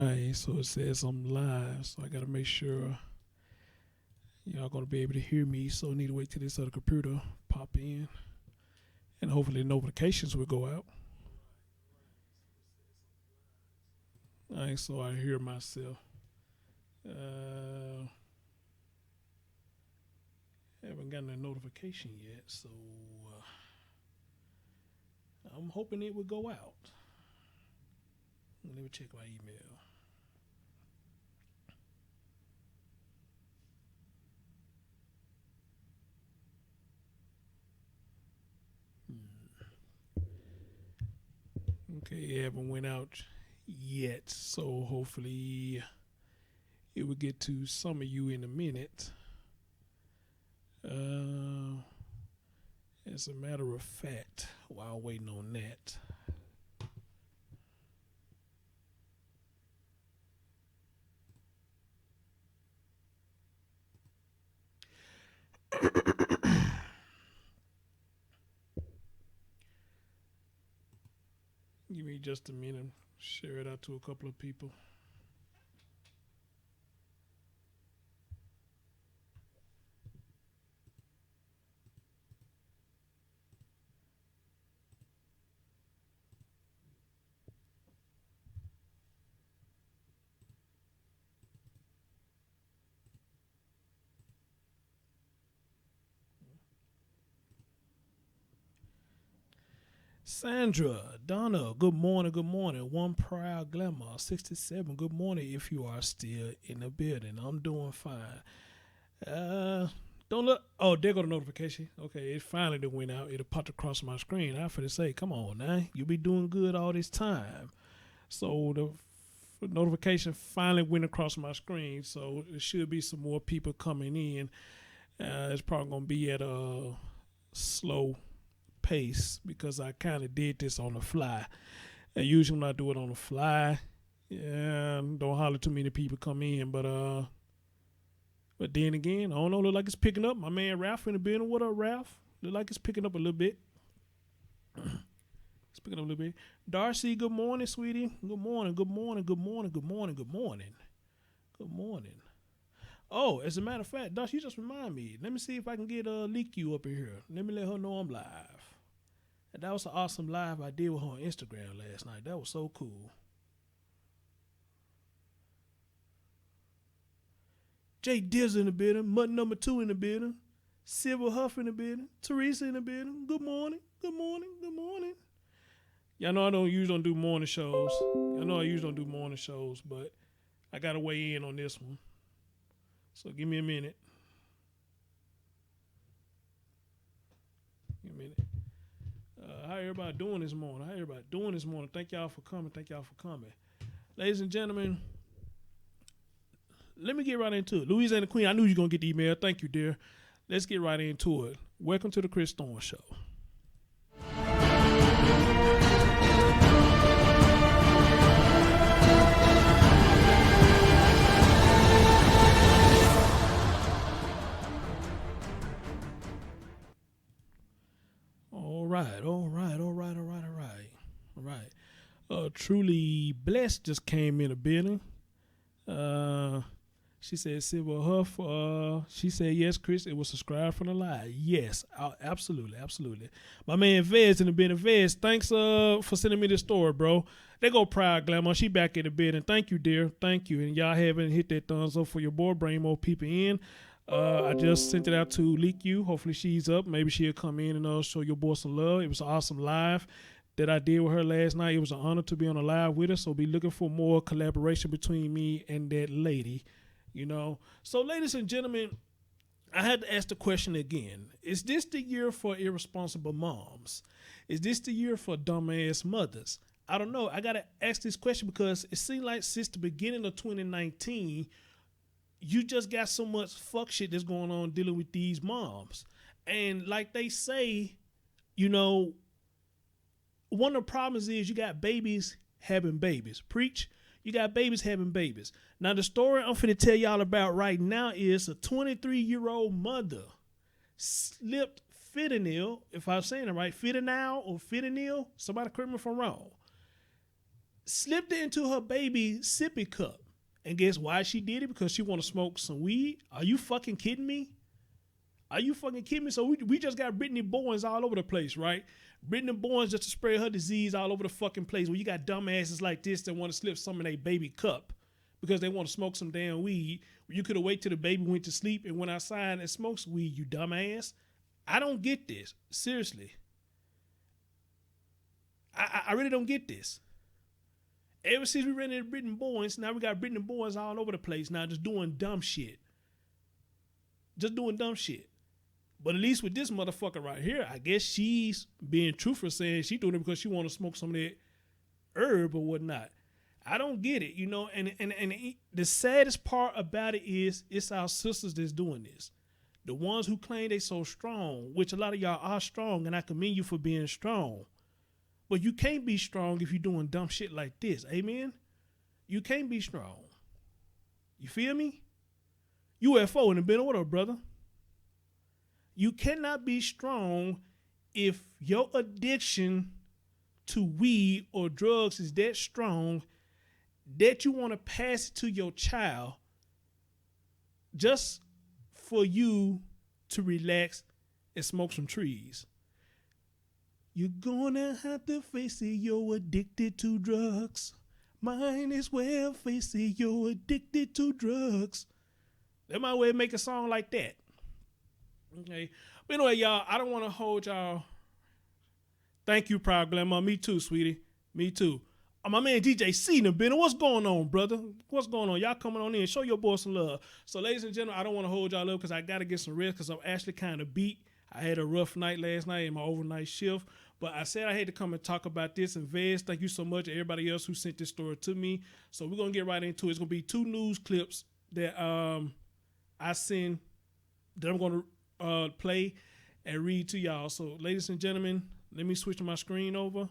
Alright, so it says I'm live, so I gotta make sure y'all gonna be able to hear me. So I need to wait till this other computer pop in, and hopefully notifications will go out. Alright, so I hear myself. Uh, haven't gotten a notification yet, so I'm hoping it will go out. Let me check my email. Okay, it haven't went out yet, so hopefully it will get to some of you in a minute. As a matter of fact, while waiting on that, give me just a minute. Share it out to a couple of people. Sandra, Donna, good morning, good morning. One Proud Glamour, 67, good morning if you are still in the building. I'm doing fine. Don't look. Oh, there go the notification. Okay, it finally done went out. It popped across my screen. I finna say, come on now, you be doing good all this time. So the notification finally went across my screen. So there should be some more people coming in. It's probably gonna be at a slow pace because I kind of did this on the fly. And usually when I do it on the fly, yeah, don't holler too many people come in. But then again, I don't know. Look like it's picking up. My man Ralph in the building. What up, Ralph? Look like it's picking up a little bit. It's picking up a little bit. Darcy, good morning, sweetie. Good morning. Good morning. Good morning. Good morning. Good morning. Good morning. Oh, as a matter of fact, Darcy, you just remind me. Let me see if I can get Leak You up in here. Let me let her know I'm live. And that was an awesome live I did with her on Instagram last night. That was so cool. Jay Diz in the building. Mutton number 2 in the building. Silver Huff in the building. Teresa in the building. Good morning. Good morning. Good morning. Y'all know I don't usually don't do morning shows. Y'all know I usually don't do morning shows, but I gotta weigh in on this one. So give me a minute. Give me a minute. How everybody doing this morning? How everybody doing this morning? Thank y'all for coming. Thank y'all for coming. Ladies and gentlemen, let me get right into it. Louisiana Queen, I knew you were going to get the email. Thank you, dear. Let's get right into it. Welcome to the Chris Thorne Show. All right. Truly Blessed just came in a building. She said Silver Huff. She said yes, Chris. It was subscribed from the live. Yes, absolutely. My man Vez in the building. Vez, thanks for sending me the story, bro. They go Proud Glamour. She back in the building. Thank you, dear. Thank you. And y'all haven't hit that thumbs up for your boy. Bring more people in. I just sent it out to Leak You. Hopefully she's up. Maybe she'll come in and show your boy some love. It was an awesome live that I did with her last night. It was an honor to be on a live with her. So be looking for more collaboration between me and that lady. So ladies and gentlemen, I had to ask the question again. Is this the year for irresponsible moms? Is this the year for dumbass mothers? I don't know. I got to ask this question because it seems like since the beginning of 2019, you just got so much fuck shit that's going on dealing with these moms. And like they say, one of the problems is you got babies having babies. Preach. You got babies having babies. Now, the story I'm finna tell y'all about right now is a 23-year-old mother slipped fentanyl, if I'm saying it right, fentanyl or fentanyl, somebody correct me if I'm wrong, slipped it into her baby sippy cup. And guess why she did it? Because she want to smoke some weed. Are you fucking kidding me? Are you fucking kidding me? So we just got Brittany Bowens all over the place, right? Brittany Bowens just to spread her disease all over the fucking place. Well, you got dumbasses like this that want to slip some in a baby cup because they want to smoke some damn weed. You could have waited till the baby went to sleep and went outside and smoked some weed, you dumbass. I don't get this. Seriously. I really don't get this. Ever since we ran into Brittany Bowens, now we got Brittany Bowens all over the place now just doing dumb shit. Just doing dumb shit. But at least with this motherfucker right here, I guess she's being truthful saying she doing it because she want to smoke some of that herb or whatnot. I don't get it, you know, and the saddest part about it is it's our sisters that's doing this. The ones who claim they so strong, which a lot of y'all are strong, and I commend you for being strong. But you can't be strong if you're doing dumb shit like this. Amen? You can't be strong. You feel me? UFO in the middle. What up, brother? You cannot be strong if your addiction to weed or drugs is that strong that you want to pass it to your child just for you to relax and smoke some trees. You're gonna have to face it, you're addicted to drugs. Might as well face it, you're addicted to drugs. That might well make a song like that. Okay. But anyway, y'all, I don't want to hold y'all. Thank you, Proud Glamour. Me too, sweetie. Me too. My man DJ C in the building. What's going on, brother? What's going on? Y'all coming on in. Show your boy some love. So, ladies and gentlemen, I don't want to hold y'all up because I got to get some rest because I'm actually kind of beat. I had a rough night last night in my overnight shift. But I said I had to come and talk about this. And Vez, thank you so much to everybody else who sent this story to me. So we're going to get right into it. It's going to be 2 news clips that I send that I'm going to play and read to y'all. So, ladies and gentlemen, let me switch my screen over.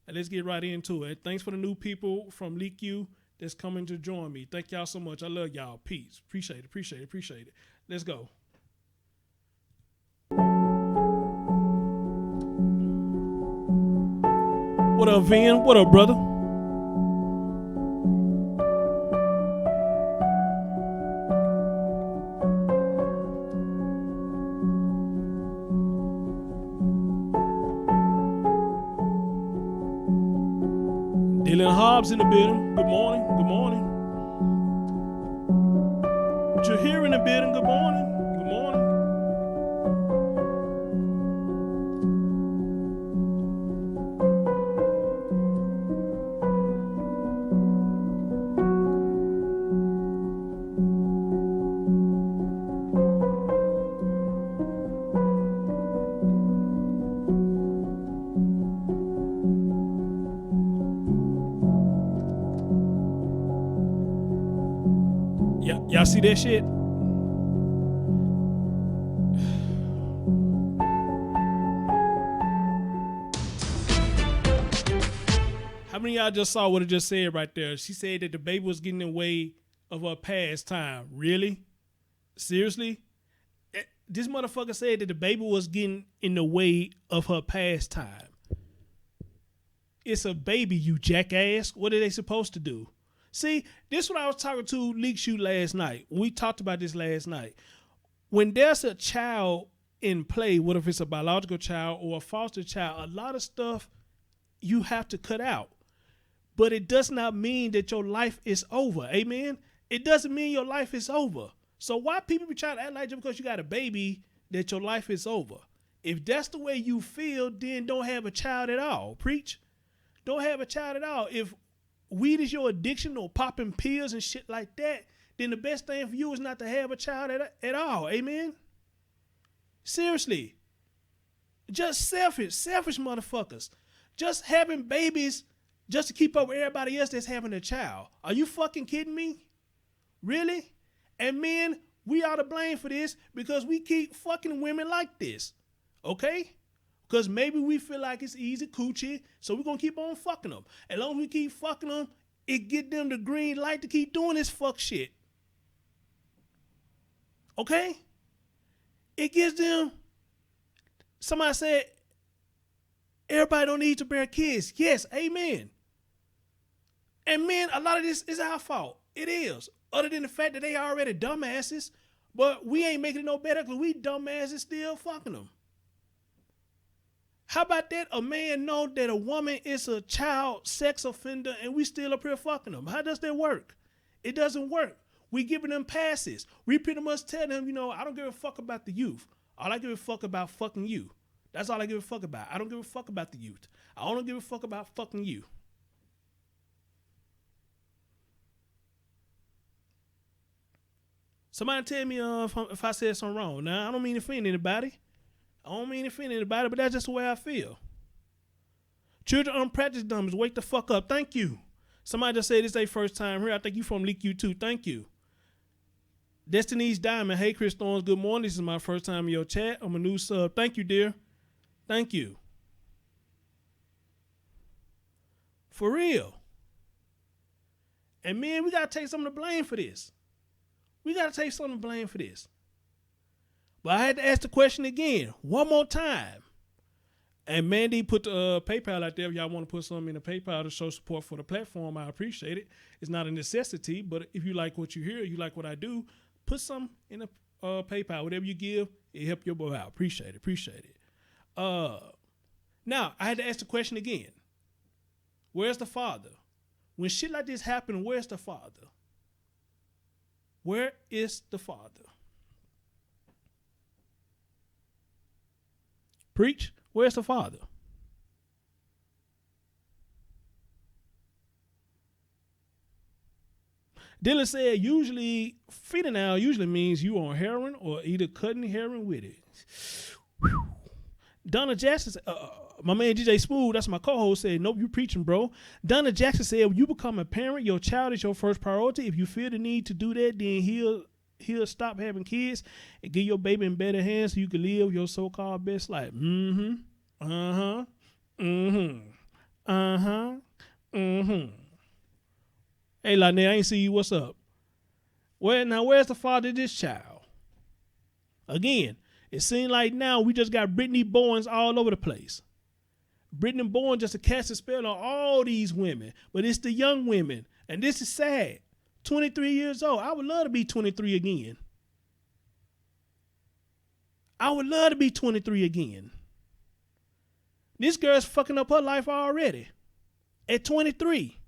And let's get right into it. Thanks for the new people from Leak U that's coming to join me. Thank y'all so much. I love y'all. Peace. Appreciate it. Appreciate it. Appreciate it. Let's go. What up, Vin? What up, brother? Dylan Hobbs in the building. Good morning. Good morning. Jahir in the building. Good morning. Good morning. Y'all see that shit? How many of y'all just saw what it just said right there? She said that the baby was getting in the way of her pastime. Really? Seriously? This motherfucker said that the baby was getting in the way of her pastime. It's a baby, you jackass. What are they supposed to do? See, this is what I was talking to Leak Shoe last night. We talked about this last night. When there's a child in play, whether if it's a biological child or a foster child, a lot of stuff you have to cut out. But it does not mean that your life is over. Amen? It doesn't mean your life is over. So why people be trying to act like just because you got a baby that your life is over? If that's the way you feel, then don't have a child at all. Preach. Don't have a child at all. If weed is your addiction or popping pills and shit like that, then the best thing for you is not to have a child at all. Amen? Seriously. Just selfish motherfuckers. Just having babies just to keep up with everybody else that's having a child. Are you fucking kidding me? Really? And men, we are to blame for this because we keep fucking women like this. Okay? Because maybe we feel like it's easy coochie, so we're going to keep on fucking them. As long as we keep fucking them, it get them the green light to keep doing this fuck shit. Okay? It gives them, somebody said, everybody don't need to bear kids. Yes, amen. And men, a lot of this is our fault. It is. Other than the fact that they already dumbasses, but we ain't making it no better because we dumbasses still fucking them. How about that? A man know that a woman is a child sex offender and we still up here fucking them. How does that work? It doesn't work. We giving them passes. We pretty much tell them, I don't give a fuck about the youth. All I give a fuck about fucking you. That's all I give a fuck about. I don't give a fuck about the youth. I only give a fuck about fucking you. Somebody tell me if I said something wrong. Now, I don't mean to offend anybody. But that's just the way I feel. Children unpracticed dummies, wake the fuck up. Thank you. Somebody just said this is their first time here. I think you from Leak U too. Thank you. Destiny's Diamond. Hey, Chris Thorns. Good morning. This is my first time in your chat. I'm a new sub. Thank you, dear. Thank you. For real. And man, we got to take some of the blame for this. But I had to ask the question again, one more time. And Mandy put the PayPal out there. If y'all want to put something in the PayPal to show support for the platform, I appreciate it. It's not a necessity, but if you like what you hear, you like what I do, put some in the PayPal. Whatever you give, it help your boy out. Appreciate it. Now, I had to ask the question again. Where's the father? When shit like this happen, where's the father? Where is the father? Preach, where's the father? Dylan said, fentanyl usually means you on heroin or either cutting heroin with it. Whew. Donna Jackson said, my man DJ Smooth, that's my co-host, said, nope, you preaching, bro. Donna Jackson said, when you become a parent, your child is your first priority. If you feel the need to do that, then he'll stop having kids and get your baby in better hands so you can live your so-called best life. Hey, Lynette, I ain't see you. What's up? Where's the father of this child? Again, it seems like now we just got Brittany Bowens all over the place. Brittany Bowens just to cast a spell on all these women, but it's the young women, and this is sad. 23 years old. I would love to be 23 again. This girl's fucking up her life already at 23.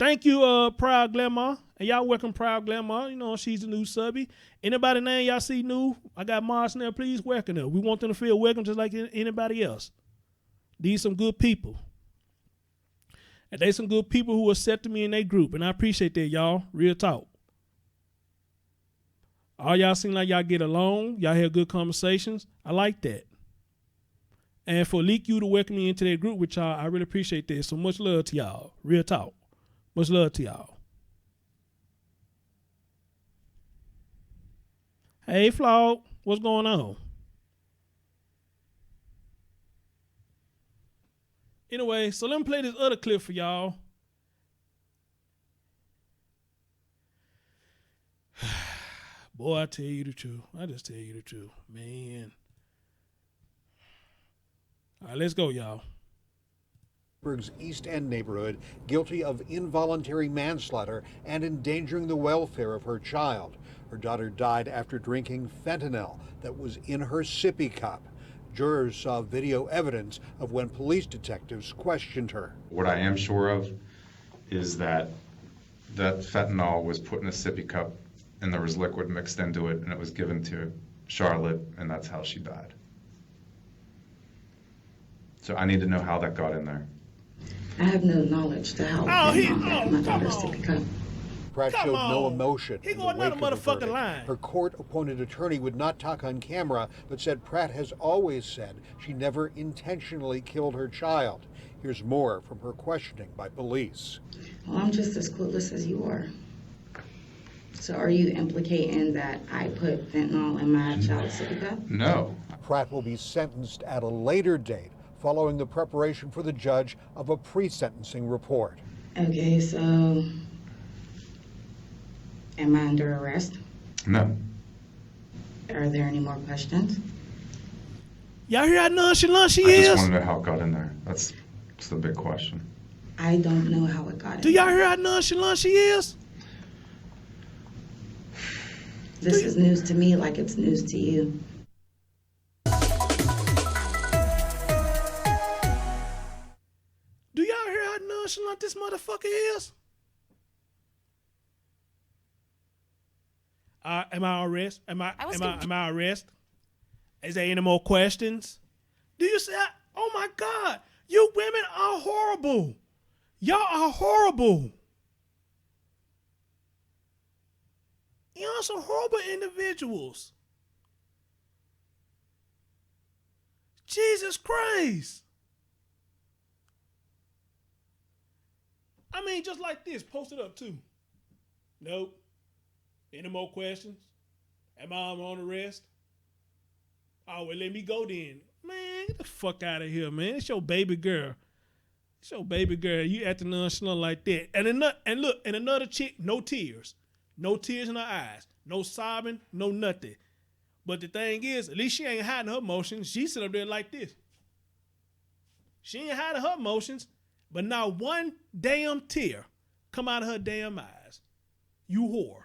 Thank you, Proud Glamour. And y'all welcome Proud Glamour. She's a new subby. Anybody name y'all see new? I got Mars in there. Please welcome her. We want them to feel welcome just like anybody else. These some good people. And they some good people who accepted me in their group. And I appreciate that, y'all. Real talk. All y'all seem like y'all get along. Y'all have good conversations. I like that. And for Leak U to welcome me into that group with y'all, I really appreciate that. So much love to y'all. Real talk. Much love to y'all. Hey, Flaw, what's going on? Anyway, so let me play this other clip for y'all. Boy, I tell you the truth. I just tell you the truth, man. All right, let's go, y'all. Pittsburgh's East End neighborhood, guilty of involuntary manslaughter and endangering the welfare of her child. Her daughter died after drinking fentanyl that was in her sippy cup. Jurors saw video evidence of when police detectives questioned her. What I am sure of is that fentanyl was put in a sippy cup and there was liquid mixed into it and it was given to Charlotte, and that's how she died. So I need to know how that got in there. I have no knowledge to how my daughter's sippy cup. Pratt showed no emotion He in the going wake down of a the motherfucking verdict. line. Her court-appointed attorney would not talk on camera, but said Pratt has always said she never intentionally killed her child. Here's more from her questioning by police. Well, I'm just as clueless as you are. So are you implicating that I put fentanyl in my child's sippy cup? No. Pratt will be sentenced at a later date, following the preparation for the judge of a pre-sentencing report. Okay, so am I under arrest? No. Are there any more questions? Y'all hear how nonchalant she I is? just want to know how it got in there. That's the big question. I don't know how it got in. Do y'all hear how nonchalant she is? This is news to me like it's news to you. Do y'all hear how nonchalant this motherfucker is? Am I arrested? Am I arrested? Is there any more questions? Do you say, oh my God, you women are horrible. Y'all are horrible. Y'all some horrible individuals. Jesus Christ. I mean, just like this, post it up too. Nope. Any more questions? Am I on arrest? Oh, well, let me go then. Man, get the fuck out of here, man. It's your baby girl. It's your baby girl. You acting nonchalant like that. And look, another chick, no tears. No tears in her eyes. No sobbing, no nothing. But the thing is, at least she ain't hiding her emotions. She sit up there like this. She ain't hiding her emotions, but not one damn tear come out of her damn eyes. You whore.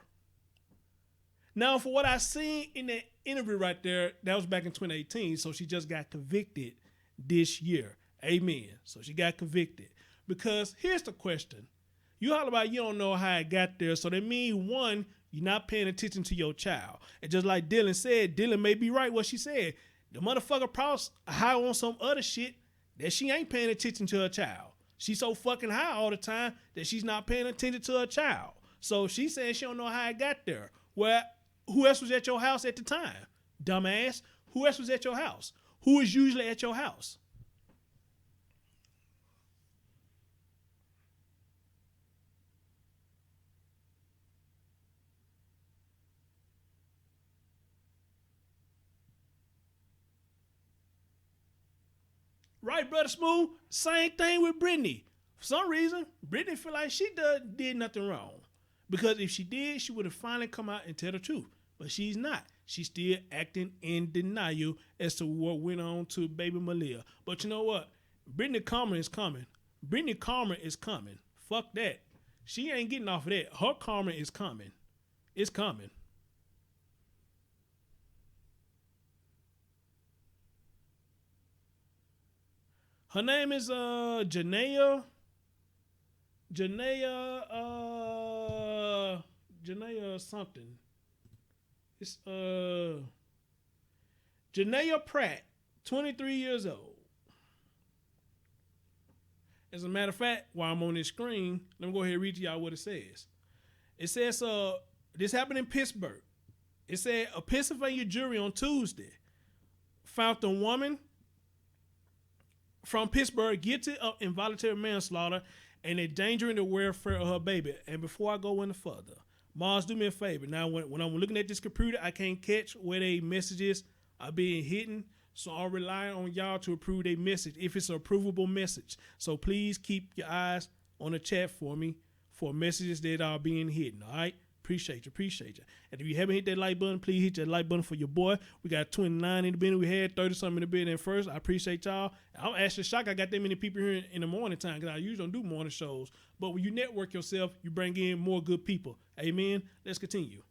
Now, for what I seen in that interview right there, that was back in 2018, so she just got convicted this year. Amen. So she got convicted. Because here's the question. You holler about you don't know how it got there, so that means, one, you're not paying attention to your child. And just like Dylan said, Dylan may be right what she said. The motherfucker probably high on some other shit that she ain't paying attention to her child. She's so fucking high all the time that she's not paying attention to her child. So she said she don't know how it got there. Well, who else was at your house at the time? Dumbass. Who else was at your house? Who is usually at your house? Right, Brother Smooth? Same thing with Brittany. For some reason, Brittany feel like she did nothing wrong. Because if she did, she would have finally come out and tell the truth. But she's not. She's still acting in denial as to what went on to baby Malia. But you know what? Brittany karma is coming. Brittany karma is coming. Fuck that. She ain't getting off of that. Her karma is coming. It's coming. Her name is JHENEA. JHENEA something. It's JHENEA PRATT, 23 years old. As a matter of fact, while I'm on this screen, let me go ahead and read to y'all what it says. It says this happened in Pittsburgh. It said a Pennsylvania jury on Tuesday found the woman from Pittsburgh guilty of involuntary manslaughter and endangering the welfare of her baby. And before I go any further, Mars, do me a favor. Now, when I'm looking at this computer, I can't catch where they messages are being hidden. So I'm relying on y'all to approve their message if it's an approvable message. So please keep your eyes on the chat for me for messages that are being hidden. All right? Appreciate you. And if you haven't hit that like button, please hit that like button for your boy. We got 29 in the building. We had 30-something in the building first. I appreciate y'all. I'm actually shocked I got that many people here in the morning time because I usually don't do morning shows. But when you network yourself, you bring in more good people. Amen? Let's continue.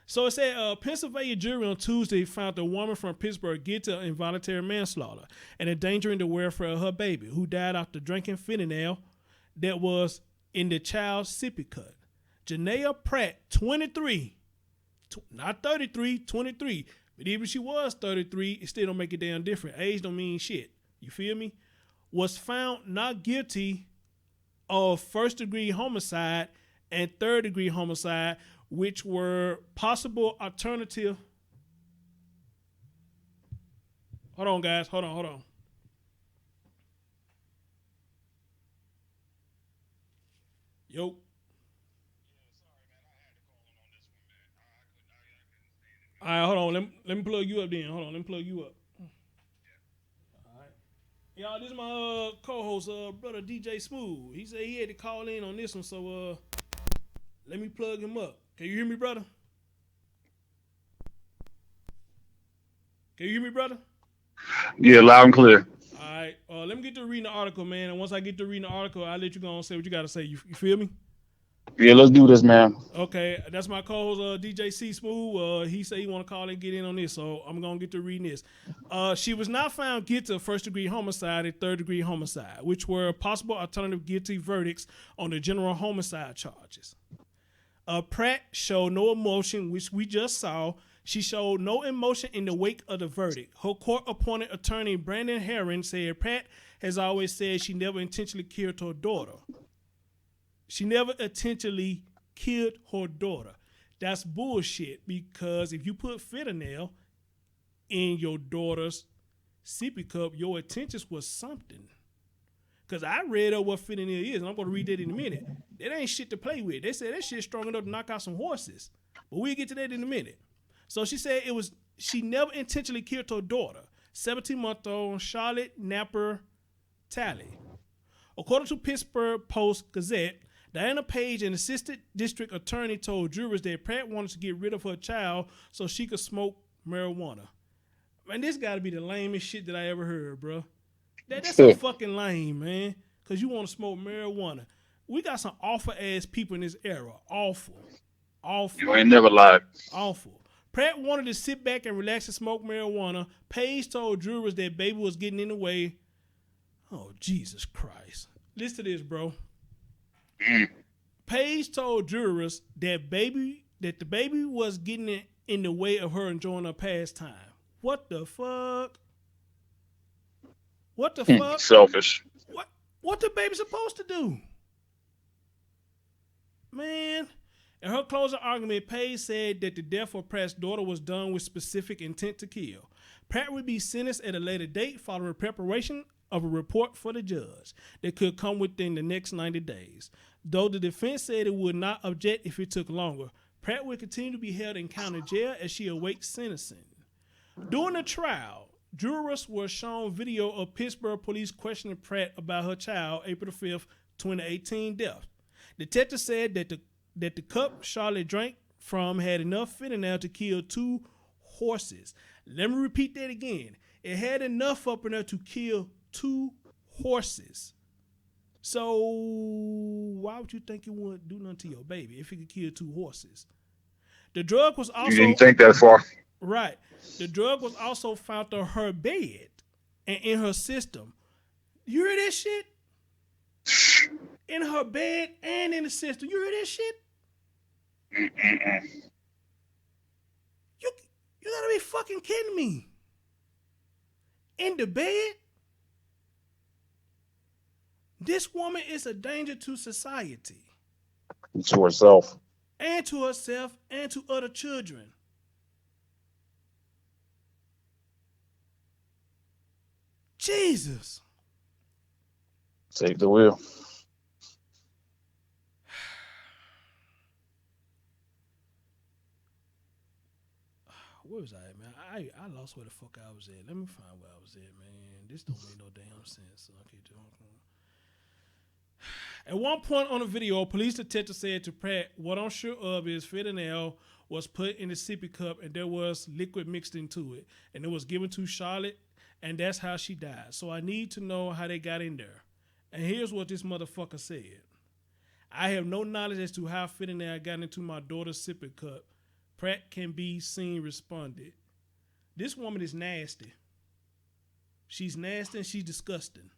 So it said a Pennsylvania jury on Tuesday found a woman from Pittsburgh guilty of involuntary manslaughter and endangering the welfare of her baby, who died after drinking fentanyl that was in the child's sippy cup. JHENEA PRATT, 23, not 33, 23. But even if she was 33, it still don't make it damn different. Age don't mean shit. You feel me? Was found not guilty of first-degree homicide and third-degree homicide, which were possible alternative. Hold on, guys. Hold on. Yo. All right, hold on. Let me plug you up then. Hold on, let me plug you up. All right. Y'all, this is my co-host, brother DJ Smooth. He said he had to call in on this one, so let me plug him up. Can you hear me, brother? Can you hear me, brother? Yeah, loud and clear. All right. Let me get to reading the article, man. And once I get to reading the article, I'll let you go and say what you got to say. You feel me? Yeah, let's do this, man. Okay, that's my co-host DJ C Smooth. He said he want to call and get in on this, so I'm gonna get to reading this. She was not found guilty of first-degree homicide and third-degree homicide, which were possible alternative guilty verdicts on the general homicide charges. Pratt showed no emotion, which we just saw. She showed no emotion in the wake of the verdict. Her court-appointed attorney Brandon Herron said Pratt has always said she never intentionally killed her daughter. She never intentionally killed her daughter. That's bullshit, because if you put fentanyl in your daughter's sippy cup, your intentions was something. Because I read up what fentanyl is, and I'm going to read that in a minute. That ain't shit to play with. They said that shit's strong enough to knock out some horses. But we'll get to that in a minute. So she said she never intentionally killed her daughter, 17-month-old Charlotte Napper Talley. According to Pittsburgh Post-Gazette, Diana Page, an assistant district attorney, told jurors that Pratt wanted to get rid of her child so she could smoke marijuana. Man, this got to be the lamest shit that I ever heard, bro. That's so fucking lame, man, because you want to smoke marijuana. We got some awful-ass people in this era. Awful. You ain't never lied. Awful. Pratt wanted to sit back and relax and smoke marijuana. Page told jurors that baby was getting in the way. Oh, Jesus Christ. Listen to this, bro. Page told jurors that the baby was getting in the way of her enjoying her pastime. What the fuck? What the fuck? Selfish. What the baby supposed to do? Man. In her closing argument, Page said that the death of Pratt's daughter was done with specific intent to kill. Pratt would be sentenced at a later date following preparation of a report for the judge that could come within the next 90 days. Though the defense said it would not object if it took longer, Pratt would continue to be held in county jail as she awaits sentencing. During the trial, jurors were shown video of Pittsburgh police questioning Pratt about her child, April 5th, 2018 death. Detectives said that the cup Charlotte drank from had enough fentanyl to kill 2 horses. Let me repeat that again. It had enough up in there to kill 2 horses. So why would you think it wouldn't do nothing to your baby if it could kill 2 horses? The drug was also... You didn't think that far. Right. The drug was also found on her bed and in her system. You hear that shit? In her bed and in the system. You hear that shit? You gotta be fucking kidding me. In the bed? This woman is a danger to society. To herself. And to herself and to other children. Jesus. Take the wheel. Where was I at, man? I lost where the fuck I was at. Let me find where I was at, man. This don't make no damn sense. Okay, at one point on the video, a police detective said to Pratt, "What I'm sure of is fentanyl was put in the sippy cup and there was liquid mixed into it. And it was given to Charlotte, and that's how she died. So I need to know how they got in there." And here's what this motherfucker said. "I have no knowledge as to how fentanyl got into my daughter's sippy cup." Pratt can be seen responded. This woman is nasty. She's nasty and she's disgusting.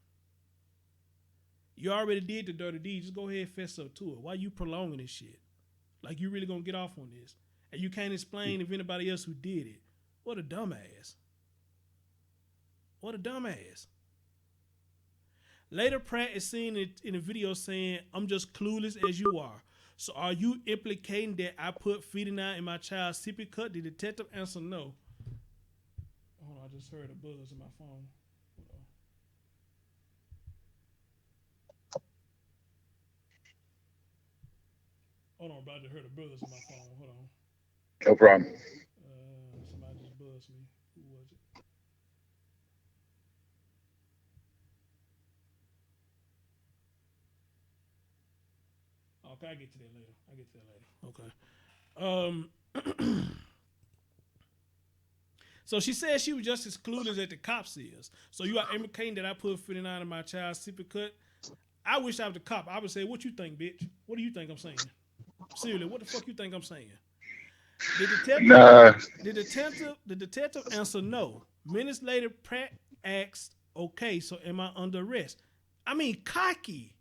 You already did the dirty deed. Just go ahead and fess up to it. Why you prolonging this shit? Like you really gonna get off on this? And you can't explain if anybody else who did it. What a dumbass. What a dumbass. Later, Pratt is seen in a video saying, "I'm just clueless as you are. So are you implicating that I put fentanyl in my child's sippy cup?" The detective answered no. Hold on, I just heard a buzz in my phone. Hold on, bro. I just heard a buzz in my phone. Hold on. No problem. Somebody just buzzed me. Who was it? Okay, I'll get to that later. Okay. So she said she was just as clueless as the cops is. So you are implicating that I put 59 in my child's sippy cut. I wish I was the cop. I would say, what you think, bitch? What do you think I'm saying? Seriously, what the fuck you think I'm saying? Nah. The detective answered no. Minutes later, Pratt asked, okay, so am I under arrest? I mean, cocky,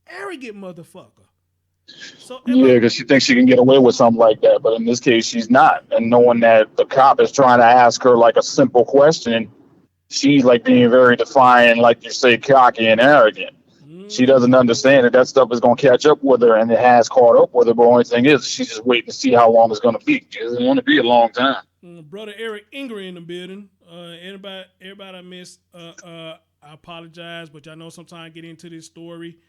arrogant motherfucker. So Yeah, because she thinks she can get away with something like that, but in this case, she's not. And knowing that the cop is trying to ask her like a simple question, she's like being very defiant, like you say, cocky and arrogant. She doesn't understand that stuff is going to catch up with her, and it has caught up with her. But the only thing is, she's just waiting to see how long it's going to be. It doesn't want to be a long time. Brother Eric Ingray in the building. Everybody I missed. I apologize, but y'all know sometimes I get into this story,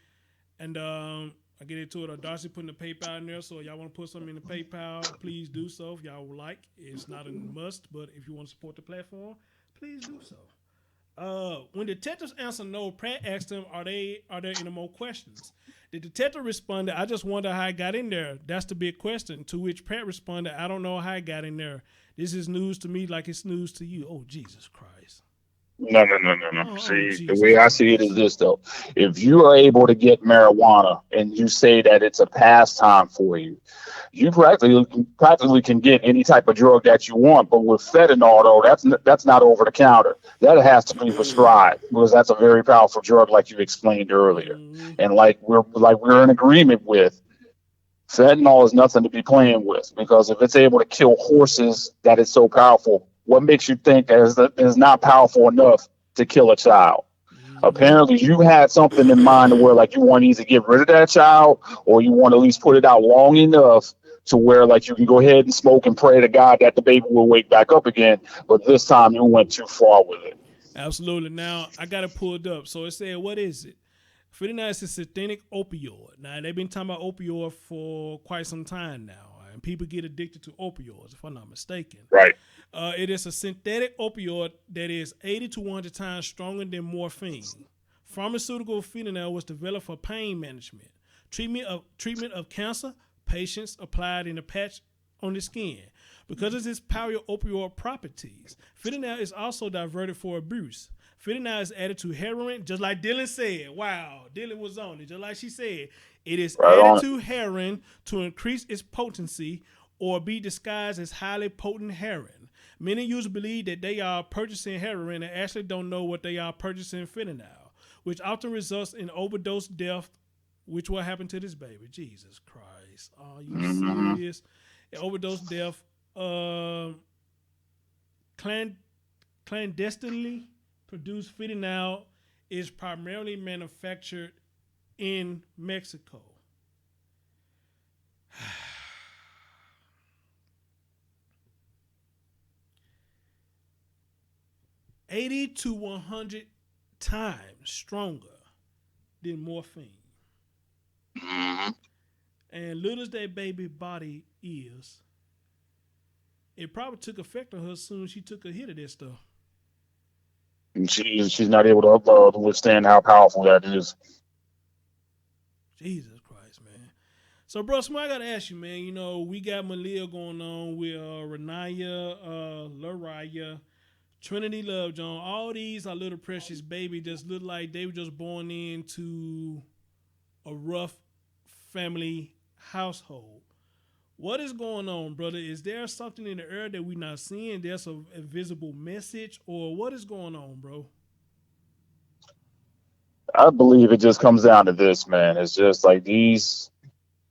and I get into it. Or Darcy putting the PayPal in there, so y'all want to put something in the PayPal, please do so. If y'all would like, it's not a must, but if you want to support the platform, please do so. When detectives answer no, Pratt asked them, are there any more questions? The detective responded, I just wonder how I got in there. That's the big question. To which Pratt responded, I don't know how I got in there. This is news to me like it's news to you. Oh, Jesus Christ. No. See, the way I see it is Christ. this, though. If you are able to get marijuana and you say that it's a pastime for you, you practically can get any type of drug that you want. But with fentanyl, though, that's not over the counter. That has to be prescribed because that's a very powerful drug, like you explained earlier. And like we're in agreement with, fentanyl is nothing to be playing with, because if it's able to kill horses, that is so powerful. What makes you think that is not powerful enough to kill a child? Apparently, you had something in mind where like you want to either get rid of that child or you want to at least put it out long enough to where like you can go ahead and smoke and pray to God that the baby will wake back up again. But this time you went too far with it. Absolutely. Now, I got it pulled up. So it said, what is it? Fentanyl is a synthetic opioid. Now, they've been talking about opioid for quite some time now, and people get addicted to opioids, if I'm not mistaken. Right. It is a synthetic opioid that is 80 to 100 times stronger than morphine. Pharmaceutical fentanyl was developed for pain management, treatment of cancer. Patients applied in a patch on the skin. Because of its powerful opioid properties, fentanyl is also diverted for abuse. Fentanyl is added to heroin, just like Dylan said. Wow, Dylan was on it. Just like she said, it is added to heroin to increase its potency or be disguised as highly potent heroin. Many users believe that they are purchasing heroin and actually don't know what they are purchasing fentanyl, which often results in overdose death, which will happen to this baby. Jesus Christ. Are you serious? Overdose death clandestinely produced fentanyl is primarily manufactured in Mexico. 80 to 100 times stronger than morphine. And little as that baby body is, it probably took effect on her as soon as she took a hit of that stuff. And she's not able to withstand how powerful that is. Jesus Christ, man. So, bro, I got to ask you, man, you know, we got Malia going on with Renaya, Laraya, Trinity Love John. All these are little precious baby just look like they were just born into a rough family household. What is going on, brother? Is there something in the air that we're not seeing? There's a visible message, or what is going on, bro? I believe it just comes down to this, man. It's just like these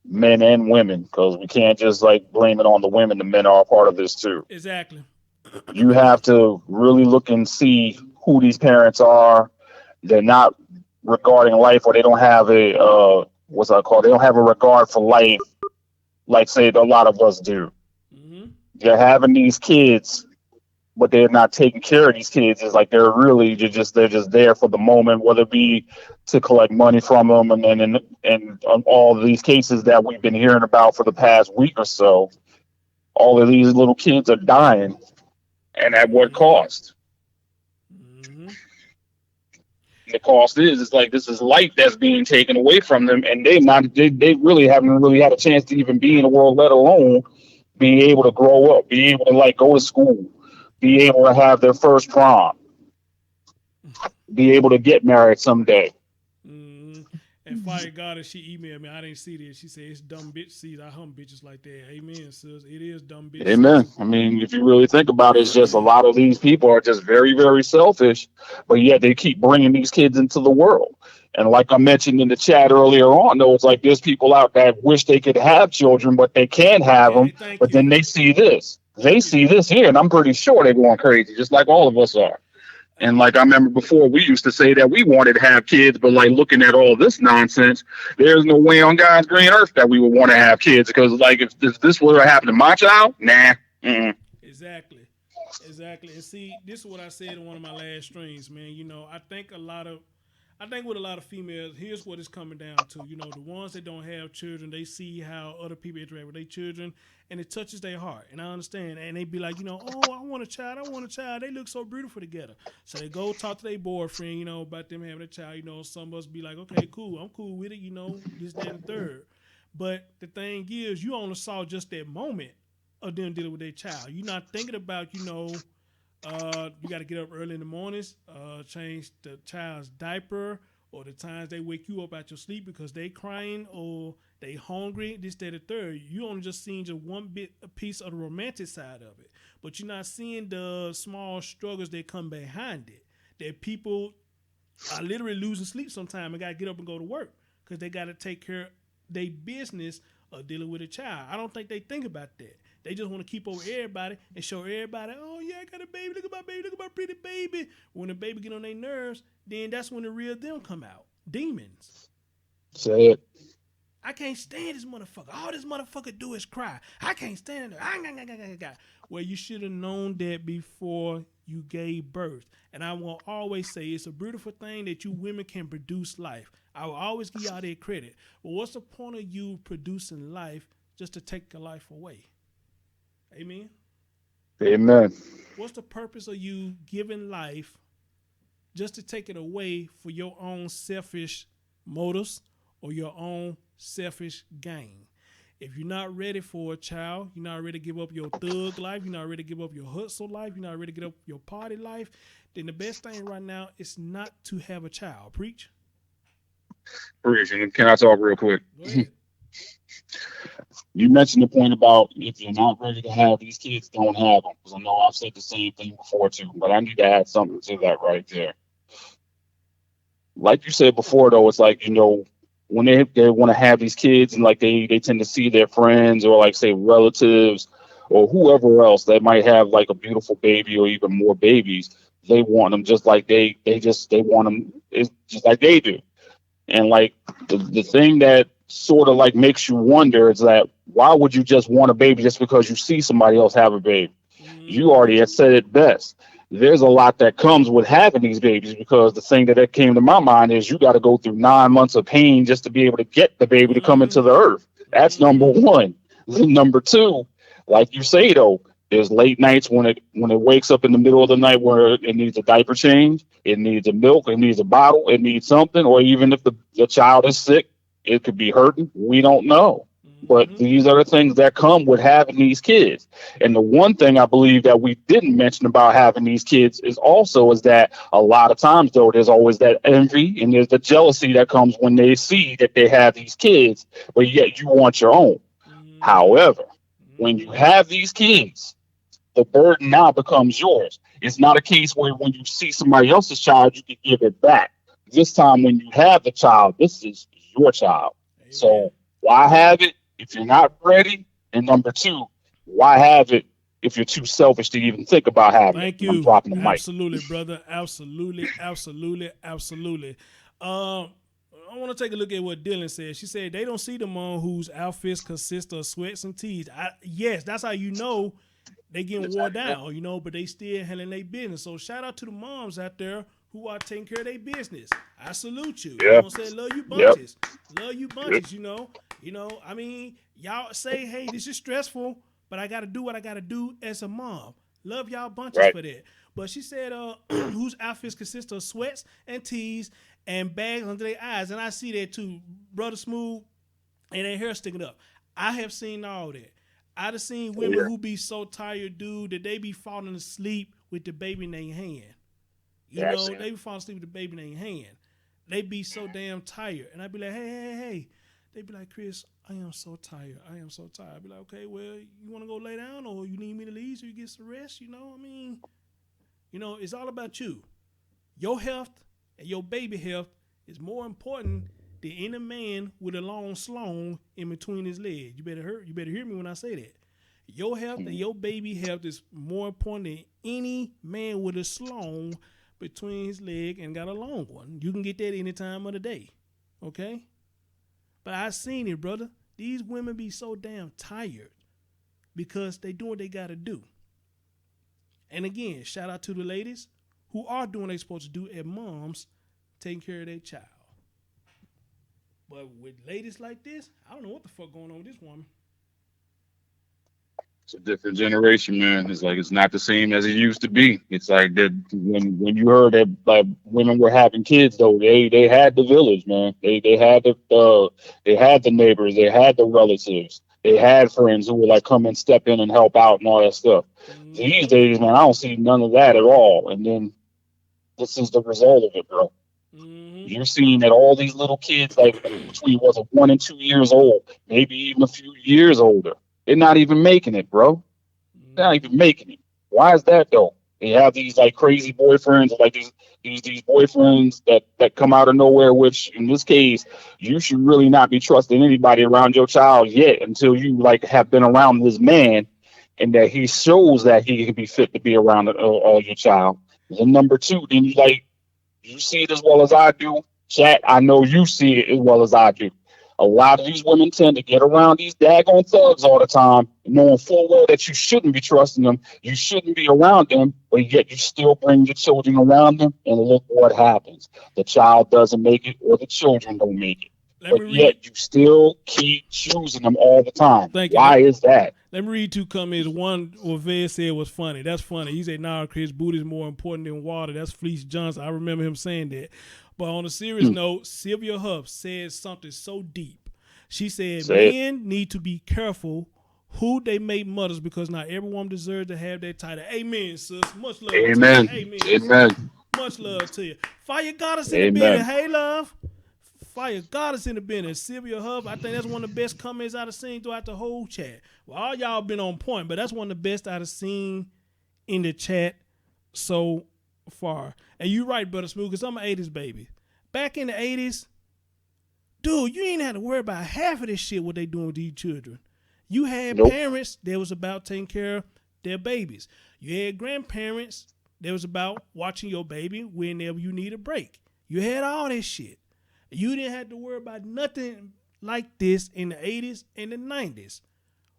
men and women, because we can't just like blame it on the women. The men are a part of this too. Exactly. You have to really look and see who these parents are. They're not regarding life, or they don't have a what's that called? They don't have a regard for life, like say a lot of us do. They're having these kids, but they're not taking care of these kids. It's like they're just there for the moment, whether it be to collect money from them, and all of these cases that we've been hearing about for the past week or so, all of these little kids are dying, and at what cost? The cost is like this is life that's being taken away from them, and they really haven't really had a chance to even be in the world, let alone being able to grow up, be able to like go to school, be able to have their first prom, be able to get married someday. Mm-hmm. And fire goddess, she emailed me. I didn't see this. She said it's dumb bitch season. I hum bitches like that. Amen, sis. It is dumb bitch Amen. season. I mean, if you really think about it, it's just a lot of these people are just very, very selfish, but yet they keep bringing these kids into the world. And like I mentioned in the chat earlier on, though, it's like there's people out that wish they could have children, but they can't have Okay, them. thank But then you. they see this. They Thank you. see this here, and I'm pretty sure they're going crazy, just like all of us are. And like I remember before, we used to say that we wanted to have kids, but like looking at all this nonsense, there's no way on God's green earth that we would want to have kids. Because like if this were to happen to my child, nah. Mm-mm. Exactly. Exactly. And see, this is what I said in one of my last streams, man. You know, I think with a lot of females, here's what it's coming down to. You know, the ones that don't have children, they see how other people interact with their children, and it touches their heart. And I understand. And they be like, you know, oh, I want a child. I want a child. They look so beautiful together. So they go talk to their boyfriend, you know, about them having a child. You know, some of us be like, okay, cool. I'm cool with it. You know, this, that, and the third. But the thing is, you only saw just that moment of them dealing with their child. You're not thinking about, you know, you got to get up early in the mornings, change the child's diaper, or the times they wake you up out your sleep because they crying or they hungry, this, that, and third. You only just seeing just a piece of the romantic side of it. But you're not seeing the small struggles that come behind it. That people are literally losing sleep sometimes and got to get up and go to work because they got to take care of their business of dealing with a child. I don't think they think about that. They just want to keep over everybody and show everybody, oh, yeah, I got a baby. Look at my baby. Look at my pretty baby. When the baby get on their nerves, then that's when the real them come out. Demons. Say it. I can't stand this motherfucker. All this motherfucker do is cry. I can't stand it. Well, you should have known that before you gave birth. And I will always say it's a beautiful thing that you women can produce life. I will always give y'all that credit. But what's the point of you producing life just to take a life away? Amen. Amen. What's the purpose of you giving life just to take it away for your own selfish motives or your own selfish gain? If you're not ready for a child, you're not ready to give up your thug life, you're not ready to give up your hustle life, you're not ready to give up your party life, then the best thing right now is not to have a child. Preach. Preach. And can I talk real quick? Go ahead. You mentioned the point about if you're not ready to have these kids, don't have them. Because I know I've said the same thing before too, but I need to add something to that right there. Like you said before, though, it's like, you know, when they want to have these kids and like they tend to see their friends or like say relatives or whoever else that might have like a beautiful baby or even more babies, they want them just like they want them it's just like they do. And like the thing that sort of like makes you wonder is that why would you just want a baby just because you see somebody else have a baby? You already had said it best. There's a lot that comes with having these babies because the thing that came to my mind is you got to go through 9 months of pain just to be able to get the baby to come into the earth. That's number one. Number two, like you say though, there's late nights when it wakes up in the middle of the night where it needs a diaper change, it needs a milk, it needs a bottle, it needs something, or even if the child is sick, it could be hurting. We don't know. But these are the things that come with having these kids. And the one thing I believe that we didn't mention about having these kids is that a lot of times, though, there's always that envy and there's the jealousy that comes when they see that they have these kids, but yet you want your own. However, when you have these kids, the burden now becomes yours. It's not a case where when you see somebody else's child, you can give it back. This time when you have the child, this is your child. Amen. So why have it if you're not ready? And number two, why have it if you're too selfish to even think about having it? Thank you. I'm dropping the mic. Absolutely, brother. Absolutely. I want to take a look at what Dylan said. She said they don't see the mom whose outfits consist of sweats and tees. Yes, that's how you know they getting wore down, you know, but they still handling their business. So shout out to the moms out there who are taking care of their business. I salute you. You know what I'm saying? Love you bunches. Love you bunches, you know. I mean, y'all say, hey, this is stressful, but I got to do what I got to do as a mom. Love y'all bunches for that. But she said whose outfits consist of sweats and tees and bags under their eyes. And I see that too. Brother Smooth and their hair sticking up. I have seen all that. I've seen women who be so tired, dude, that they be falling asleep with the baby in their hand. You Yeah, know, they be falling asleep with the baby in their hand. They be so damn tired. And I'd be like, hey. They be like, Chris, I am so tired. I'd be like, okay, well, you want to go lay down or you need me to leave so you get some rest? You know, I mean, you know, it's all about you. Your health and your baby health is more important than any man with a long slong in between his legs. You better hear me when I say that. Your health and your baby health is more important than any man with a slong between his leg and got a long one. You can get that any time of the day. Okay? But I seen it, brother. These women be so damn tired because they doing what they got to do. And again, shout out to the ladies who are doing what they're supposed to do as moms taking care of their child. But with ladies like this, I don't know what the fuck going on with this woman. It's a different generation, man. It's like it's not the same as it used to be. It's like that when you heard that like women were having kids though, they had the village, man. They had the neighbors, they had the relatives, they had friends who would like come and step in and help out and all that stuff. Mm-hmm. These days, man, I don't see none of that at all. And then this is the result of it, bro. Mm-hmm. You're seeing that all these little kids, like between 1 and 2 years old, maybe even a few years older, they're not even making it, bro. They're not even making it. Why is that though? They have these like crazy boyfriends, like these boyfriends that come out of nowhere. Which in this case, you should really not be trusting anybody around your child yet until you like have been around this man, and that he shows that he can be fit to be around your child. And number two, then you see it as well as I do. Chat, I know you see it as well as I do. A lot of these women tend to get around these daggone thugs all the time, knowing full well that you shouldn't be trusting them, you shouldn't be around them, but yet you still bring your children around them, and look what happens. The child doesn't make it, or the children don't make it. But yet you still keep choosing them all the time. Thank you. Why is that? Let me read two comments. One, what Vez said was funny. That's funny. He said, nah, Chris, booty is more important than water. That's Fleece Johnson. I remember him saying that. But on a serious note, Sylvia Huff said something so deep. She said, men need to be careful who they make mothers because not every woman deserves to have that title. Amen, sis. Much love Amen. to you. Amen. Much love to you. Fire Goddess in the building. Hey, love. Fire Goddess in the building. Sylvia Huff, I think that's one of the best comments I've seen throughout the whole chat. Well, all y'all been on point, but that's one of the best I've seen in the chat so far. And you right, Brother Smooth, because I'm an 80s baby. Back in the 80s, dude, you ain't had to worry about half of this shit what they doing with these children. You had parents that was about taking care of their babies. You had grandparents that was about watching your baby whenever you need a break. You had all this shit. You didn't have to worry about nothing like this in the 80s and the 90s.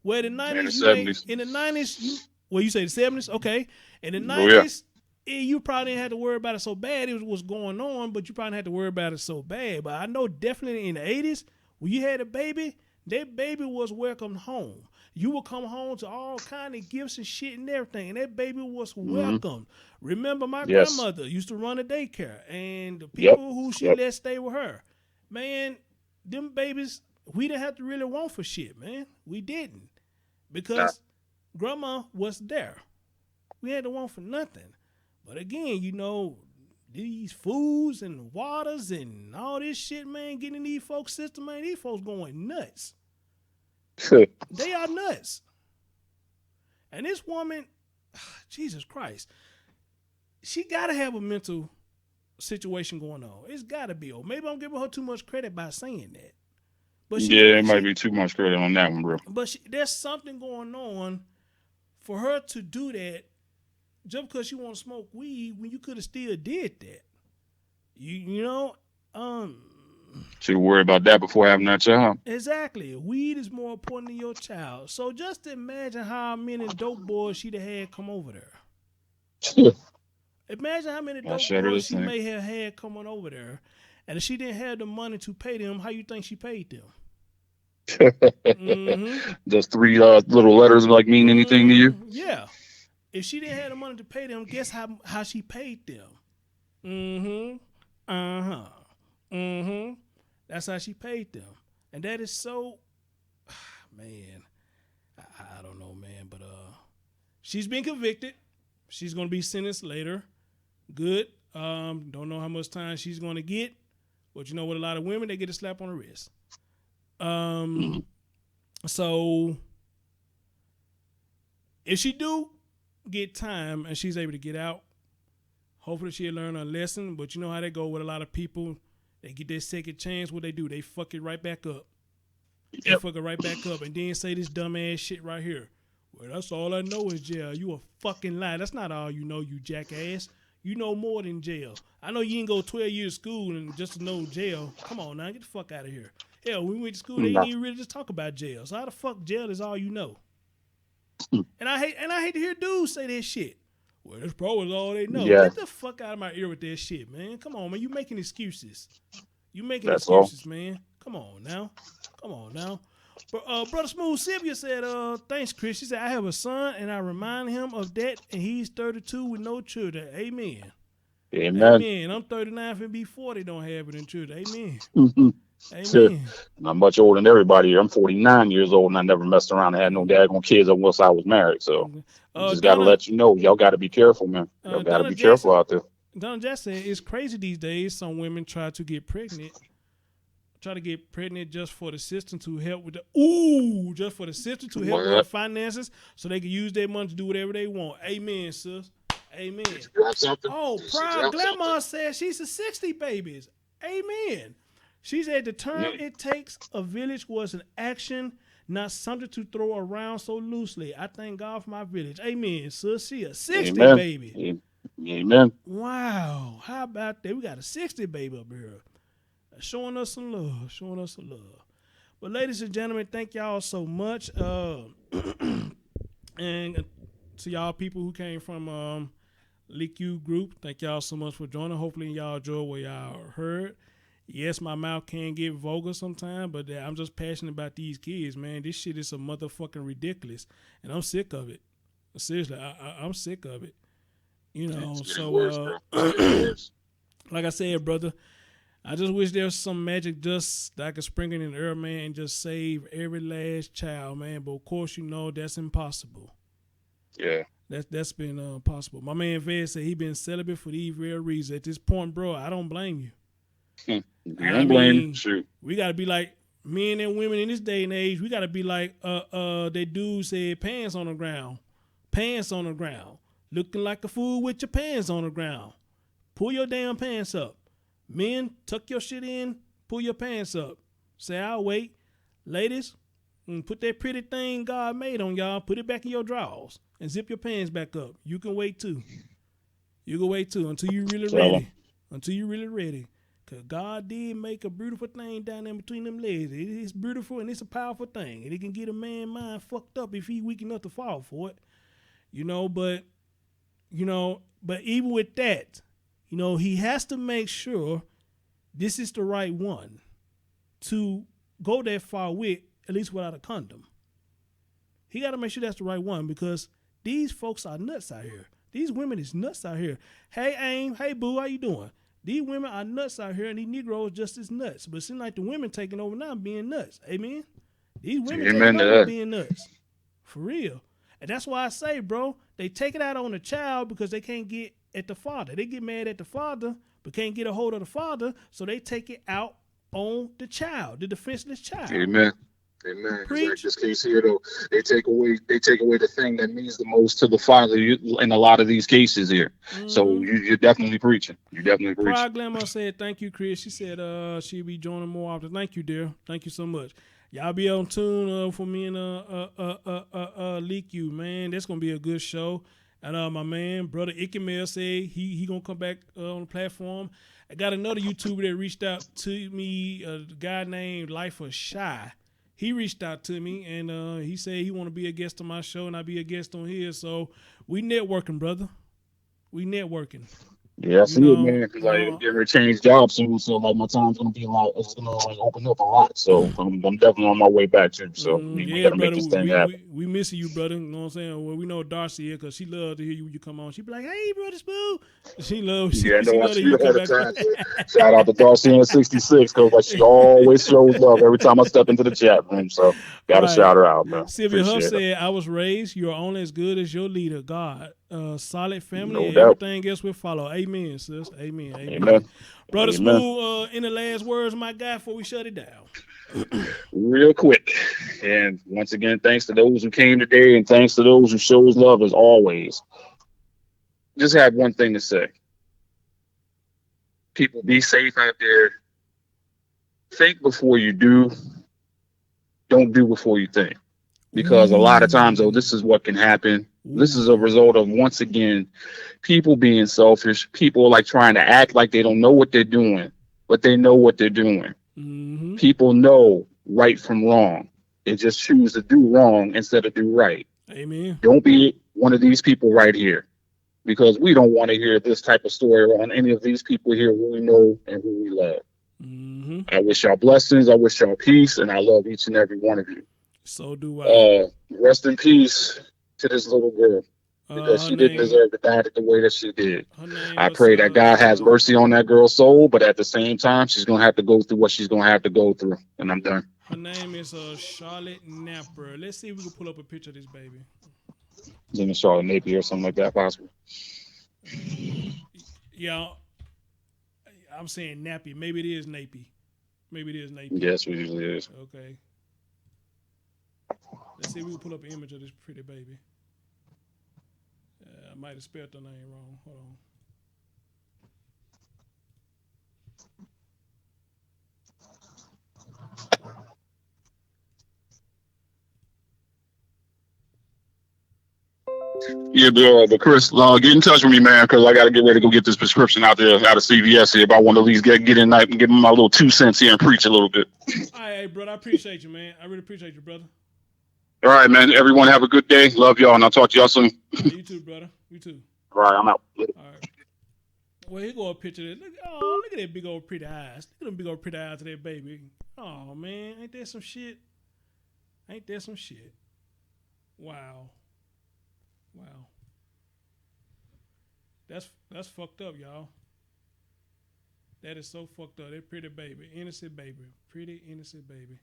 Where the 90s, in the 90s, you say the 70s? Okay. In the 90s, you probably didn't have to worry about it so bad. It was what's going on, but you probably had to worry about it so bad. But I know definitely in the 80s, when you had a baby, that baby was welcomed home. You would come home to all kind of gifts and shit and everything, and that baby was welcomed. Remember, my grandmother used to run a daycare, and the people who she let stay with her, man, them babies, we didn't have to really want for shit, man. We didn't, because grandma was there. We had to want for nothing. But again, you know, these foods and waters and all this shit, man, getting in these folks' system, man, these folks going nuts. They are nuts. And this woman, Jesus Christ, she got to have a mental situation going on. It's got to be. Or maybe I'm giving her too much credit by saying that. But it might be too much credit on that one, bro. But there's something going on for her to do that just because she want to smoke weed when you could have still did that. You know, Should worry about that before having that child. Exactly. Weed is more important than your child. So just imagine how many dope boys she'd have had come over there. Imagine how many dope boys she may have had coming over there. And if she didn't have the money to pay them, how you think she paid them? Does 3 little letters like mean anything to you? Yeah. If she didn't have the money to pay them, guess how she paid them? That's how she paid them. And that is so, man, I don't know, man, but she's been convicted. She's going to be sentenced later. Good. Don't know how much time she's going to get. But you know what? A lot of women, they get a slap on the wrist. So if she do get time and she's able to get out, hopefully she'll learn a lesson. But you know how they go with a lot of people. They get their second chance. What they do, they fuck it right back up. They fuck it right back up and then say this dumbass shit right here. Well, that's all I know is jail. You a fucking lie. That's not all you know, you jackass. You know more than jail. I know you didn't go 12 years of school and just to know jail. Come on now, get the fuck out of here. Hell, when we went to school, they didn't even really just talk about jail. So how the fuck jail is all you know? And I hate to hear dudes say that shit. Well, that's probably all they know. Yeah. Get the fuck out of my ear with that shit, man. Come on, man. You making excuses. That's Excuses, man. Come on now. But Brother Smooth Sylvia said, thanks, Chris. She said, I have a son, and I remind him of that, and he's 32 with no children. Amen. Amen. I'm 39 and be 40, don't have it in children. Amen. Amen. I'm much older than everybody. I'm 49 years old, and I never messed around and had no daggone kids once I was married. So just got to let you know, y'all got to be careful, man. Y'all got to be careful out there. Donna Jackson said, it's crazy these days. Some women try to get pregnant just for the system to help with with finances so they can use their money to do whatever they want. Amen, sis. Amen. Oh, Proud Glamour says she's a 60 babies. Amen. She said the term it takes a village was an action, not something to throw around so loosely. I thank God for my village. Amen, sis. She a 60 baby. Amen. Wow. How about that? We got a 60 baby up here. Showing us some love. But ladies and gentlemen, thank y'all so much. And to y'all people who came from Leak You group, thank y'all so much for joining. Hopefully y'all enjoyed what y'all heard. Yes, my mouth can get vulgar sometimes, but I'm just passionate about these kids, man. This shit is a motherfucking ridiculous, and I'm sick of it. Seriously, I'm sick of it. You know, so like I said, brother, I just wish there was some magic dust that I could sprinkle in the air, man, and just save every last child, man. But of course, you know that's impossible. Yeah. That's been impossible. My man Vez said he been celibate for these very reasons. At this point, bro, I don't blame you. I mean, shoot. We gotta be like men and women in this day and age. We gotta be like that dude said, pants on the ground, looking like a fool with your pants on the ground. Pull your damn pants up. Men, tuck your shit in, pull your pants up. Say, I'll wait. Ladies, put that pretty thing God made on y'all, put it back in your drawers and zip your pants back up. You can wait too. Until you really ready. Because God did make a beautiful thing down there between them legs. It's beautiful and it's a powerful thing. And it can get a man's mind fucked up if he weak enough to fall for it. But even with that, he has to make sure this is the right one to go that far with, at least without a condom. He got to make sure that's the right one because these folks are nuts out here. These women is nuts out here. Hey, Aim. Hey, Boo. How you doing? These women are nuts out here, and these Negroes just as nuts. But it seems like the women taking over now being nuts. Amen? These women taking over being nuts. For real. And that's why I say, bro, they take it out on the child because they can't get at the father. They get mad at the father, but can't get a hold of the father, so they take it out on the child, the defenseless child. Amen. Like this case here, though, they take away the thing that means the most to the father in a lot of these cases here. Mm-hmm. So you're definitely preaching. Pride Glamour said, thank you, Chris. She said she'll be joining more often. Thank you, dear. Thank you so much. Y'all be on tune for me and Leak You, man. That's gonna be a good show. And my man, brother Ikemel said he gonna come back on the platform. I got another YouTuber that reached out to me, a guy named Life of Shy. He reached out to me and he said he want to be a guest on my show and I'll be a guest on his. So we networking, brother. We networking. Yeah, I see it, man. Because I get her change jobs soon, so like my time's gonna be a lot. It's gonna open up a lot. So I'm definitely on my way back too. So we gotta make this thing happen. We missing you, brother. You know what I'm saying? Well, we know Darcy here because she love to hear you when you come on. She be like, "Hey, brother Spoo." She love to hear you come back. Shout out to Darcy in 66 because like she always shows love every time I step into the chat room. So gotta shout her out, man. Sylvia Huff said, "I was raised. You are only as good as your leader, God." solid family, No and doubt. everything else will follow. Amen, sis. Amen. Amen. Amen. Brother Amen. Smooth, any last words, my guy, before we shut it down? Real quick. And once again, thanks to those who came today, and thanks to those who shows love as always. Just have one thing to say. People, be safe out there. Think before you do. Don't do before you think. Because a lot of times, though, this is what can happen. This is a result of, once again, people being selfish. People like trying to act like they don't know what they're doing, but they know what they're doing. Mm-hmm. People know right from wrong. They just choose to do wrong instead of do right. Amen. Don't be one of these people right here, because we don't want to hear this type of story on any of these people here who we know and who we love. Mm-hmm. I wish y'all blessings. I wish y'all peace, and I love each and every one of you. So do I. Rest in peace to this little girl, because she didn't deserve to die the way that she did. I pray that God has mercy on that girl's soul, but at the same time, she's going to have to go through what she's going to have to go through. And I'm done. Her name is Charlotte Napper. Let's see if we can pull up a picture of this baby. Is it Charlotte Napier or something like that possible? Yeah, I'm saying Nappy. Maybe it is Napy. Maybe it is Napy. Yes, it usually is. Okay. Let's see if we can pull up an image of this pretty baby. I might have spelled the name wrong. Hold on. Yeah, but Chris, get in touch with me, man, because I got to get ready to go get this prescription out there, out of CVS here. But I want to at least get in night and give him my little 2 cents here and preach a little bit. All right, brother. I appreciate you, man. I really appreciate you, brother. All right, man. Everyone have a good day. Love y'all, and I'll talk to y'all soon. You too, brother. You too. All right, I'm out. All right. Well, here go a picture of it. Look at that big old pretty eyes. Look at them big old pretty eyes of that baby. Oh, man. Ain't that some shit? Ain't that some shit? Wow. Wow. That's fucked up, y'all. That is so fucked up. That pretty baby. Innocent baby. Pretty innocent baby.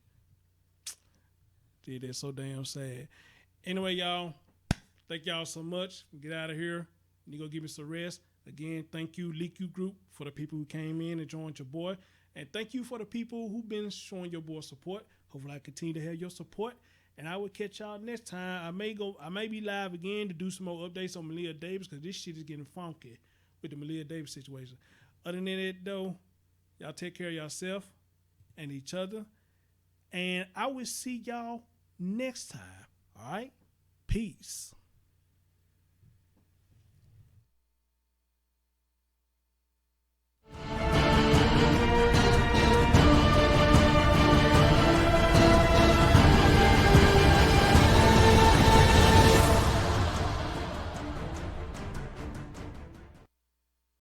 Dude, that's so damn sad. Anyway, y'all, thank y'all so much. Get out of here. You go give me some rest. Again, thank you, Leak You Group, for the people who came in and joined your boy. And thank you for the people who've been showing your boy support. Hopefully I continue to have your support. And I will catch y'all next time. I may be live again to do some more updates on Malia Davis, because this shit is getting funky with the Malia Davis situation. Other than that, though, y'all take care of yourself and each other. And I will see y'all next time. All right? Peace.